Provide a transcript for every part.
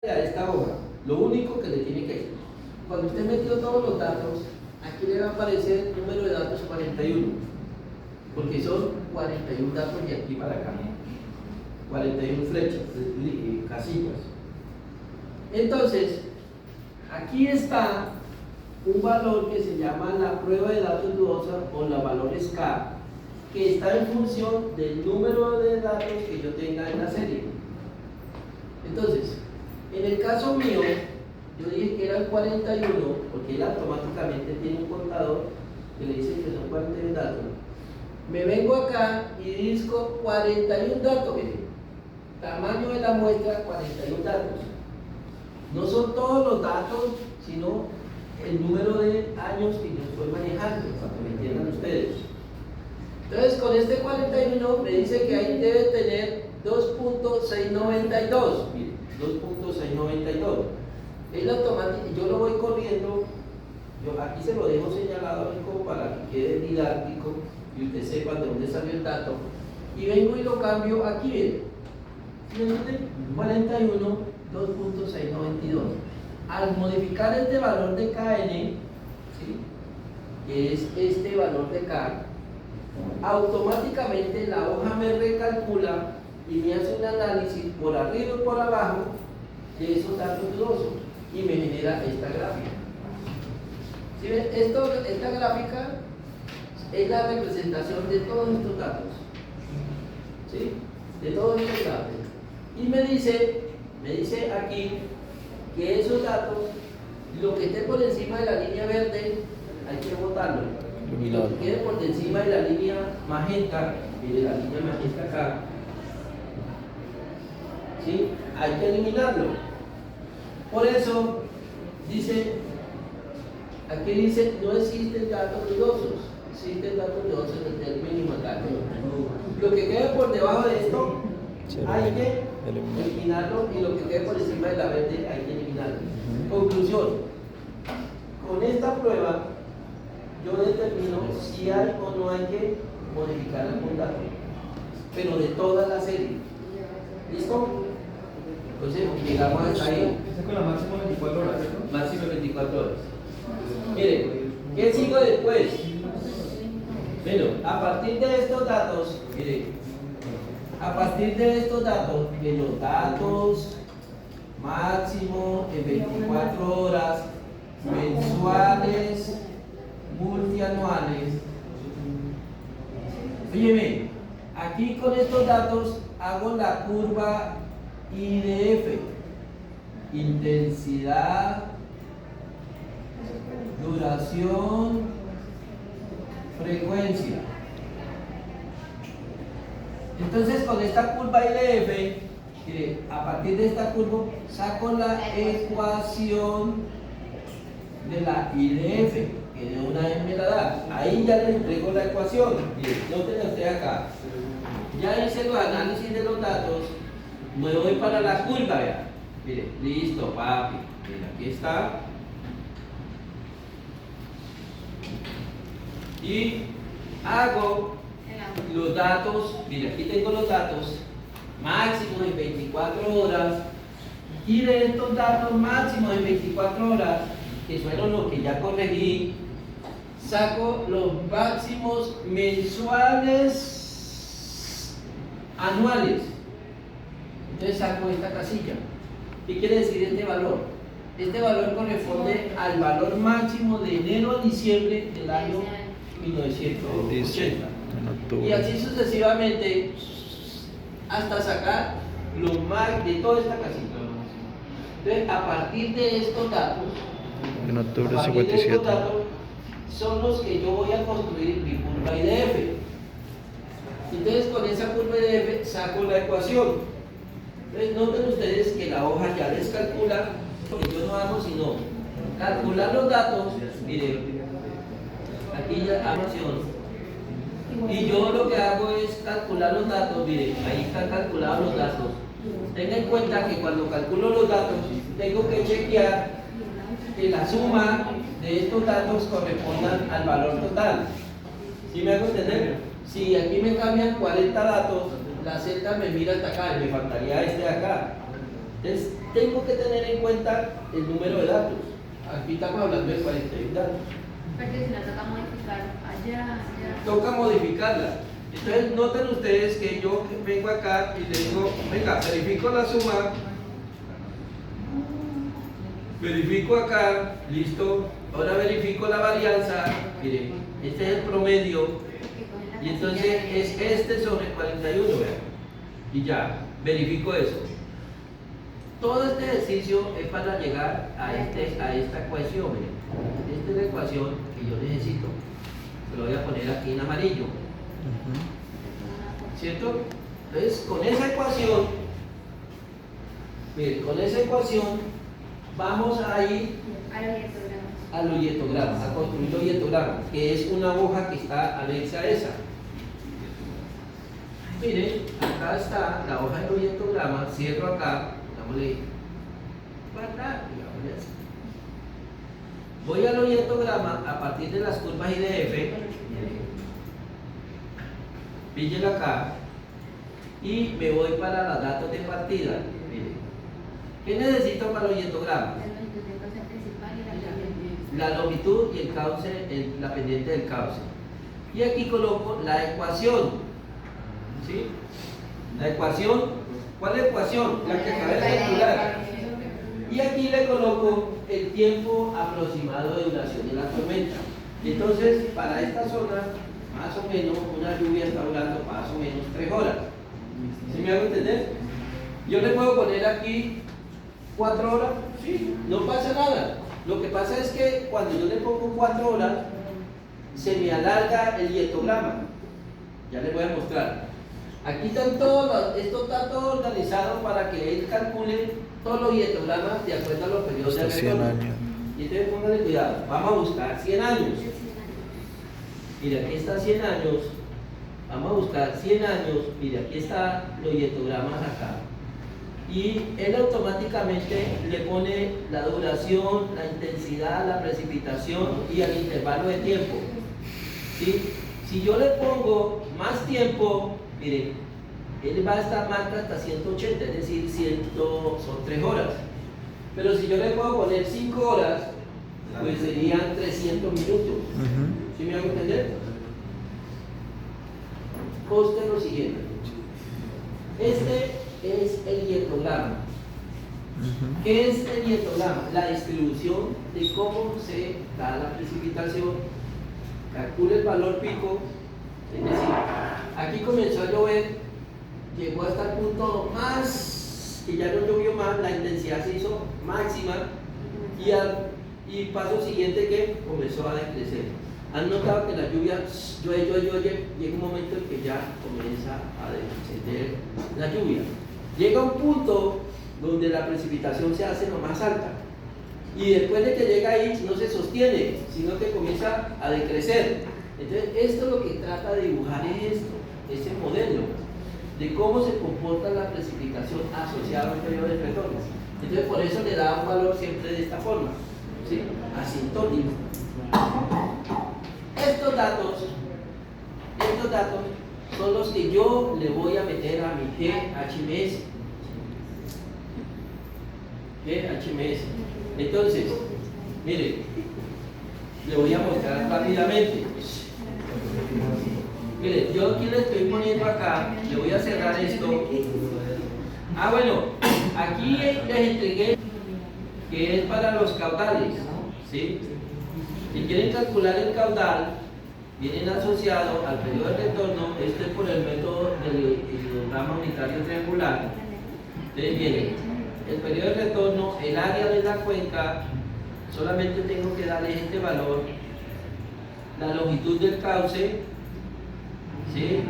a esta hoja. Lo único que le tiene que decir, cuando usted metió todos los datos, aquí le va a aparecer el número de datos 41, porque son 41 datos de aquí para acá, 41 flechas, casillas. Entonces, aquí está un valor que se llama la prueba de datos dudosa o los valores K, que está en función del número de datos que yo tenga en la serie. Entonces, en el caso mío, yo dije que era el 41, porque él automáticamente tiene un contador que le dice que son 41 datos. Me vengo acá y disco 41 datos, miren, tamaño de la muestra 41 datos. No son todos los datos, sino el número de años que yo estoy manejando, para que me entiendan ustedes. Entonces, con este 41 me dice que ahí debe tener 2.692. Miren, 2.692. Él automático, yo lo voy corriendo, yo aquí se lo dejo señalado como para que quede didáctico y usted sepa de dónde salió el dato. Y vengo y lo cambio aquí, miren. 41, 2.692. Al modificar este valor de KN, ¿sí?, que es este valor de K, automáticamente la hoja me recalcula y me hace un análisis por arriba y por abajo de esos datos dudosos y me genera esta gráfica. ¿Sí ven? Esta gráfica es la representación de todos estos datos, ¿sí?, de todos estos datos. Y me dice aquí que esos datos, lo que esté por encima de la línea verde, hay que botarlo. Y lo que quede por encima de la línea magenta, mire la línea magenta acá, ¿sí?, hay que eliminarlo. Por eso, aquí dice, no existen datos dudosos, existen datos dudosos desde el mínimo dato. Lo que quede por debajo de esto, hay que eliminarlo, y lo que quede por encima de la verde, hay que eliminarlo. Conclusión: con esta prueba, yo determino si hay o no hay que modificar algún dato, pero de toda la serie. ¿Listo? Entonces, llegamos hasta ahí. Está con la máxima 24 horas, ¿cierto? Máximo 24 horas. Miren, ¿qué sigo después? Bueno, a partir de estos datos, miren, a partir de estos datos, de los datos máximo en 24 horas, mensuales, multianuales. Fíjense, aquí con estos datos hago la curva IDF, intensidad, duración, frecuencia. Entonces, con esta curva IDF, mire, a partir de esta curva saco la ecuación de la IDF, que de una vez me la da. Ahí ya le entrego la ecuación. Mire, noten usted acá. Ya hice los análisis de los datos, me voy para la curva, vea. Mire, listo, papi. Mire, aquí está. Y hago los datos, mire, aquí tengo los datos máximos en 24 horas, y de estos datos máximos en 24 horas, que fueron los que ya corregí, saco los máximos mensuales anuales. Entonces saco esta casilla. ¿Qué quiere decir este valor? Este valor corresponde al valor máximo de enero a diciembre del año 1980. Y así sucesivamente hasta sacar los más de toda esta casilla. Entonces, a partir de estos datos, En octubre a partir de estos 57. datos son los que yo voy a construir mi curva IDF. Entonces, con esa curva IDF saco la ecuación. Entonces, noten ustedes que la hoja ya les calcula, porque yo no hago sino calcular los datos. Miren, aquí ya hago acción. Y yo lo que hago es calcular los datos. Miren, ahí están calculados los datos. Tenga en cuenta que cuando calculo los datos, tengo que chequear que la suma de estos datos correspondan al valor total. ¿Sí me hago entender? Si aquí me cambian 40 datos, la celda me mira hasta acá y me faltaría este de acá. Entonces, tengo que tener en cuenta el número de datos. Aquí estamos hablando de 41 datos. Porque si la toca modificar allá. Toca modificarla. Entonces noten ustedes que yo vengo acá y le digo, venga, verifico la suma, verifico acá, listo, ahora verifico la varianza, miren, este es el promedio, y entonces es este sobre 41, vean, y ya, verifico eso. Todo este ejercicio es para llegar a esta ecuación, miren. Esta es la ecuación que yo necesito. Lo voy a poner aquí en amarillo. ¿Cierto? Entonces, con esa ecuación, miren, con esa ecuación vamos a ir a los hietogramas, a construir los hietogramas, que es una hoja que está anexa a esa. Miren, acá está la hoja de los hietogramas, cierro acá, dámosle guardar, digámosle así. Voy a los hietogramas a partir de las curvas IDF, píllelo acá, y me voy para los datos de partida. Miren, ¿qué necesito para los hietogramas? La longitud y el cauce, la pendiente del cauce. Y aquí coloco la ecuación. ¿Sí? La ecuación, ¿cuál ecuación? La que acabé de calcular. Y aquí le coloco el tiempo aproximado de duración de la tormenta. Entonces, para esta zona, más o menos, una lluvia está durando más o menos 3 horas. ¿Sí me hago entender? Yo le puedo poner aquí 4 horas, sí, no pasa nada. Lo que pasa es que cuando yo le pongo 4 horas, se me alarga el hietograma. Ya les voy a mostrar. Aquí están todos, esto está todo organizado para que él calcule todos los hietogramas de acuerdo a los periodos de retorno. Y entonces pónganle cuidado, vamos a buscar 100 años. Mira, aquí está 100 años. Vamos a buscar 100 años. Mira, aquí están los hietogramas acá. Y él automáticamente le pone la duración, la intensidad, la precipitación y el intervalo de tiempo. ¿Sí? Si yo le pongo más tiempo, miren, él va a estar marca hasta 180, es decir, son 3 horas. Pero si yo le puedo poner 5 horas, pues serían 300 minutos. ¿Sí me hago entender? Conste lo siguiente. Este es el hietograma. ¿Qué es el hietograma? La distribución de cómo se da la precipitación. Calcula el valor pico, es decir, aquí comenzó a llover, llegó hasta el punto más, que ya no llovió más, la intensidad se hizo máxima y paso siguiente que comenzó a decrecer. Han notado que la lluvia llega un momento en que ya comienza a descender la lluvia. Llega un punto donde la precipitación se hace lo más alta. Y después de que llega ahí no se sostiene, sino que comienza a decrecer. Entonces, esto lo que trata de dibujar es esto, ese modelo de cómo se comporta la precipitación asociada a un periodo de retorno. Entonces, por eso le da un valor siempre de esta forma, ¿sí? Asintótico. Estos datos son los que yo le voy a meter a mi GHMS. GHMS. Entonces, miren, le voy a mostrar rápidamente. Miren, yo aquí le estoy poniendo acá, le voy a cerrar esto. Bueno, aquí les entregué que es para los caudales, ¿sí? Si quieren calcular el caudal, vienen asociado al periodo de retorno, esto es por el método del hidograma unitario triangular. Entonces, miren, el periodo de retorno, el área de la cuenca, solamente tengo que darle este valor, la longitud del cauce, ¿sí?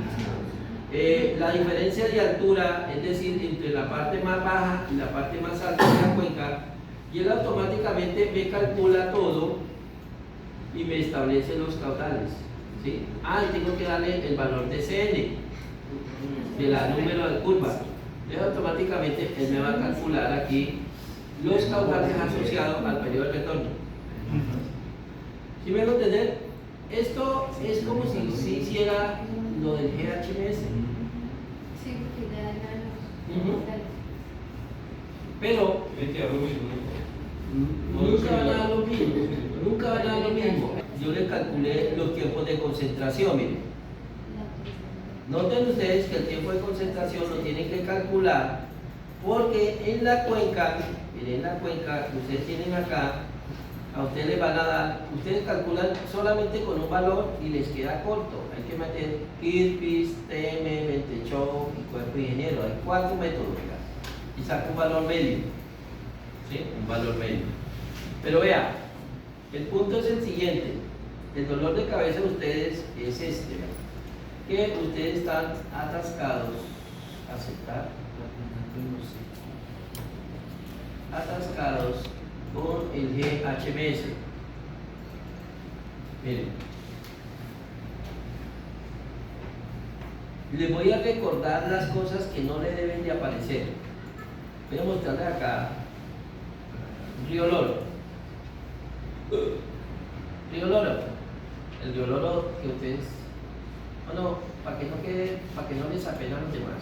La diferencia de altura, es decir, entre la parte más baja y la parte más alta de la cuenca, y él automáticamente me calcula todo y me establece los caudales, ¿sí? Y tengo que darle el valor de Cn, de la número de curva. Entonces, automáticamente él me va a calcular aquí los caudales asociados al periodo de retorno. ¿Sí me van a entender? Esto es como si se hiciera lo del GHMS. Sí, porque ya eran los. Pero nunca van a dar lo mismo, nunca van a dar lo mismo. Yo le calculé los tiempos de concentración, miren. Noten ustedes que el tiempo de concentración lo tienen que calcular porque en la cuenca, miren, en la cuenca que ustedes tienen acá, a ustedes les van a dar, ustedes calculan solamente con un valor y les queda corto. Hay que meter Kirpis, TM, Ventechó y cuerpo ingeniero. Hay 4 métodos acá. Y saca un valor medio. ¿Sí? Un valor medio. Pero vea, el punto es el siguiente. El dolor de cabeza de ustedes es este, ¿verdad? Que ustedes están atascados. Aceptar. Atascados con el GHMS. Miren, les voy a recordar las cosas que no le deben de aparecer. Voy a mostrarles acá rioloro. Rioloro. El rioloro que ustedes, bueno, para que no quede, para que no les apena a los demás.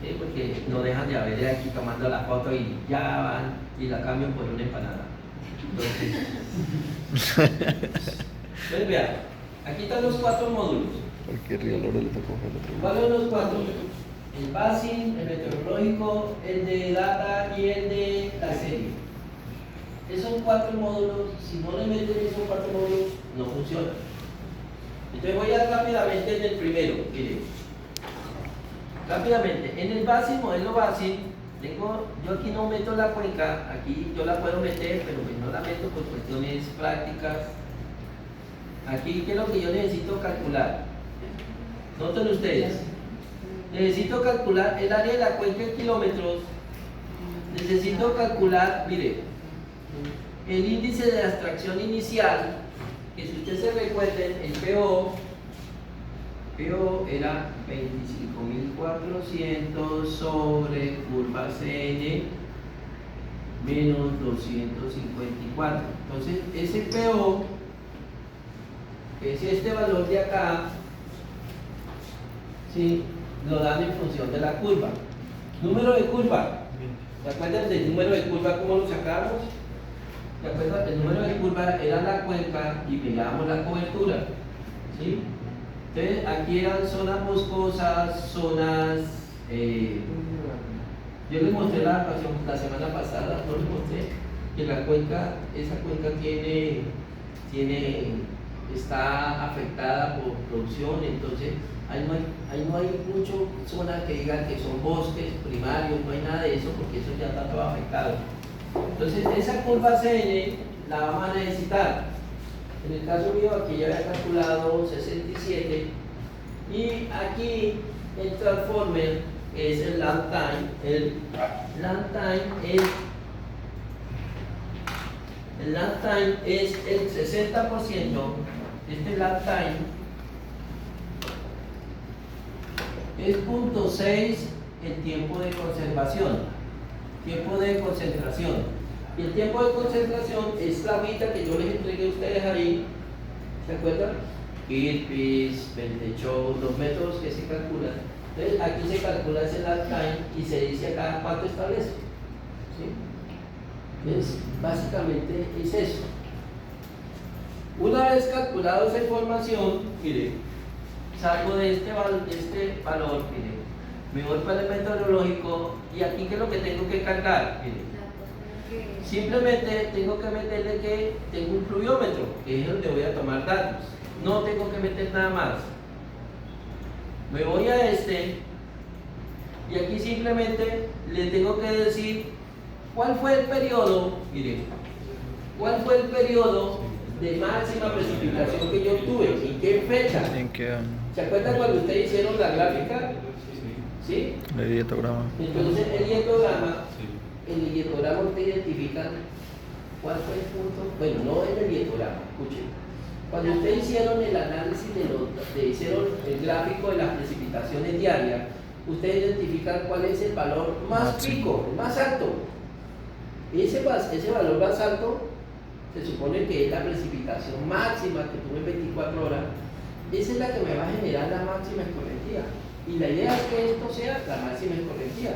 Sí, porque no dejan de haber aquí tomando la foto y ya van y la cambian por una empanada. Entonces vean, aquí están los 4 módulos. Porque Rioloro le tocó el otro. ¿Cuáles son los 4? El BASIN, el meteorológico, el de data y el de la serie. Esos 4 módulos, si no le meten esos 4 módulos, no funcionan. Entonces voy a rápidamente en el primero, miren. Rápidamente, en el BASIN, modelo BASIN, yo aquí no meto la cuenca, aquí yo la puedo meter, pero pues no la meto por cuestiones prácticas. Aquí, ¿qué es lo que yo necesito calcular? Noten ustedes, necesito calcular el área de la cuenca en kilómetros, necesito calcular, mire, el índice de abstracción inicial, que si ustedes se recuerden, el PO era 25.400 sobre curva CN menos 254. Entonces, ese PO, que es este valor de acá, ¿sí?, lo dan en función de la curva. Número de curva. ¿Se acuerdan del número de curva cómo lo sacamos? ¿Se acuerdan? El número de curva era la cuenca y mirábamos la cobertura. ¿Sí? Entonces, aquí eran zonas boscosas, zonas. Yo les mostré la semana pasada, no les mostré que la cuenca, esa cuenca está afectada por producción, entonces ahí no hay mucho zonas que digan que son bosques primarios, no hay nada de eso porque eso ya está todo afectado. Entonces, esa curva CN la vamos a necesitar. En el caso mío, aquí ya había calculado 67 y aquí el transformer es el lag time. El lag time es el 60%. Este lag time es 0.6 el tiempo de conservación, tiempo de concentración. Y el tiempo de concentración es la agüita que yo les entregué a ustedes ahí, ¿se acuerdan? Kirpis, Ventechó, los métodos que se calculan. Entonces aquí se calcula ese lag time y se dice acá cuánto establece. ¿Sí? Entonces, básicamente es eso. Una vez calculado esa información, mire, salgo de este valor, mire, me voy para el meteorológico y aquí ¿qué es lo que tengo que cargar? Mire, simplemente tengo que meterle que tengo un pluviómetro, que es donde voy a tomar datos. No tengo que meter nada más. Me voy a este y aquí simplemente le tengo que decir cuál fue el periodo, mire, cuál fue el periodo de máxima precipitación que yo obtuve, en qué fecha. ¿En qué año? ¿Se acuerdan cuando ustedes hicieron la gráfica? ¿Sí? El dietograma. Entonces el dietograma usted identifica cuál fue el punto, bueno, no en el dietograma, escuchen. Cuando ustedes hicieron el análisis hicieron el gráfico de las precipitaciones diarias, ustedes identifican cuál es el valor más pico, el más alto. Ese valor más alto se supone que es la precipitación máxima que tuve en 24 horas. Esa es la que me va a generar la máxima escorrentía. Y la idea es que esto sea la máxima escorrentía.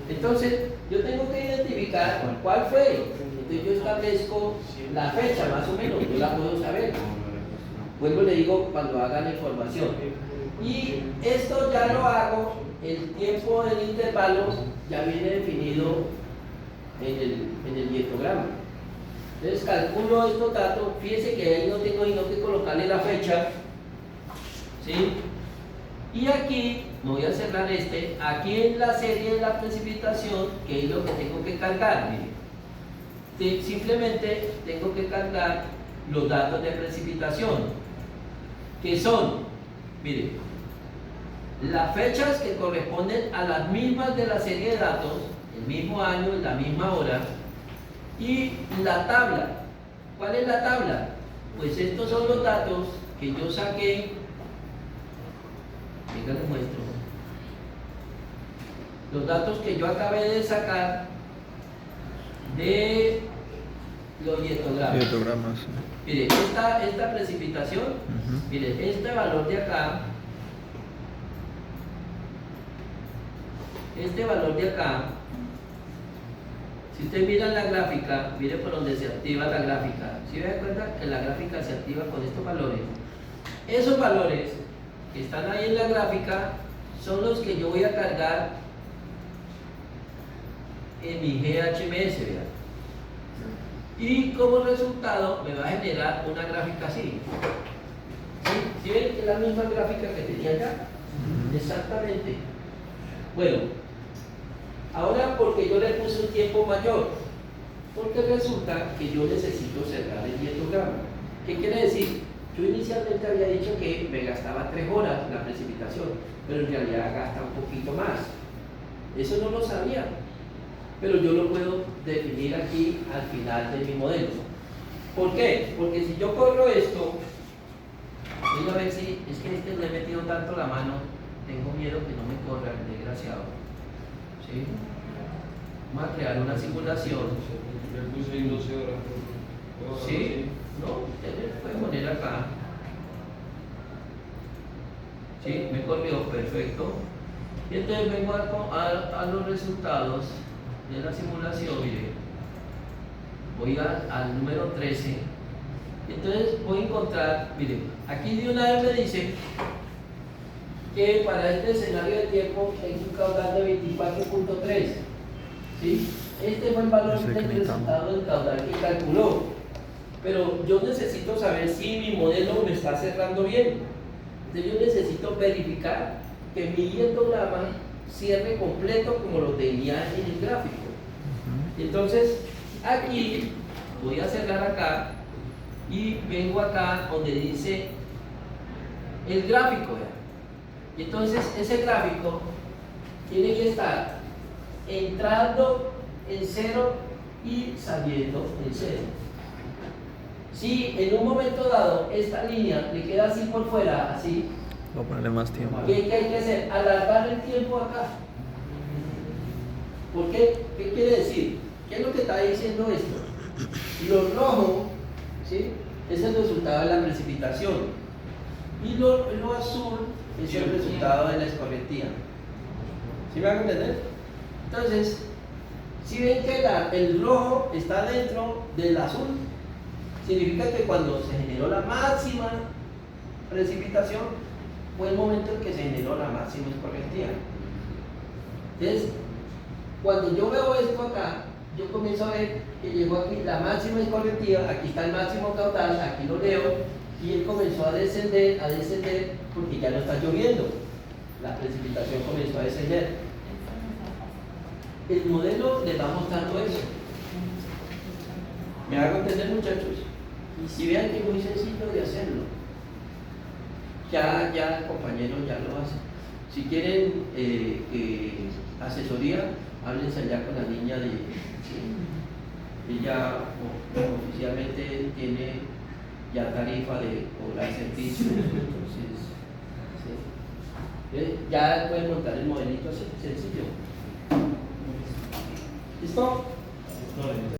Entonces, yo tengo que identificar cuál fue. Entonces, yo establezco la fecha, más o menos, yo la puedo saber. Vuelvo y le digo cuando haga la información. Y esto ya lo hago, el tiempo del intervalo ya viene definido en el diagrama. Entonces, calculo estos datos. Fíjense que ahí no tengo que colocarle la fecha. ¿Sí? Y aquí, me voy a cerrar aquí en la serie de la precipitación, que es lo que tengo que cargar, miren. Simplemente tengo que cargar los datos de precipitación, que son, miren, las fechas que corresponden a las mismas de la serie de datos, el mismo año, la misma hora, y la tabla. ¿Cuál es la tabla? Pues estos son los datos que yo saqué. Venga, les muestro. Los datos que yo acabé de sacar de los dietogramas. Dietogramas. Mire, esta precipitación, mire, este valor de acá, si usted mira la gráfica, mire por donde se activa la gráfica. ¿Sí me da cuenta que la gráfica se activa con estos valores? Esos valores que están ahí en la gráfica son los que yo voy a cargar en mi GHMS, ¿verdad? Y como resultado me va a generar una gráfica así. ¿Sí ven que es la misma gráfica que tenía acá? Exactamente. Bueno, ahora porque yo le puse un tiempo mayor, porque resulta que yo necesito cerrar el dietograma. ¿Qué quiere decir? Yo inicialmente había dicho que me gastaba 3 horas la precipitación, pero en realidad gasta un poquito más. Eso no lo sabía, pero yo lo puedo definir aquí al final de mi modelo. ¿Por qué? Porque si yo corro esto, voy a ver si es que le he metido tanto la mano, tengo miedo que no me corra el desgraciado. ¿Sí? Vamos a crear una simulación. ¿Sí? No, usted puede poner acá. ¿Sí? Me corrió, perfecto. Y entonces vengo a los resultados de la simulación, mire. Voy al número 13. Entonces voy a encontrar, mire, aquí de una vez me dice que para este escenario de tiempo tengo un caudal de 24.3. ¿Sí? Este fue el valor del resultado del caudal que calculó. Pero yo necesito saber si mi modelo me está cerrando bien. Entonces yo necesito verificar que mi dietograma cierre completo como lo tenía en el gráfico. Entonces aquí voy a cerrar acá y vengo acá donde dice el gráfico. Y entonces ese gráfico tiene que estar entrando en 0 y saliendo en 0. Si en un momento dado esta línea le queda así por fuera, así, voy a ponerle más tiempo. ¿qué hay que hacer? Alargar el tiempo acá. ¿Por qué? ¿Qué quiere decir? ¿Qué es lo que está diciendo esto? Lo rojo, ¿sí?, es el resultado de la precipitación y lo azul es el resultado de la escorrentía. ¿Sí me van a entender? Entonces, si ven que el rojo está dentro del azul, significa que cuando se generó la máxima precipitación fue el momento en que se generó la máxima escorrentía. Entonces, cuando yo veo esto acá, yo comienzo a ver que llegó aquí la máxima escorrentía, aquí está el máximo caudal, aquí lo leo, y él comenzó a descender porque ya no está lloviendo. La precipitación comenzó a descender. El modelo le va mostrando eso. ¿Me hago entender, muchachos? Y si vean que es muy sencillo de hacerlo. Ya el compañero ya lo hace. Si quieren asesoría, háblense allá con la niña de... Ella oficialmente tiene ya tarifa de cobrar servicios, entonces ¿sí? Ya pueden montar el modelito así, sencillo. ¿Listo?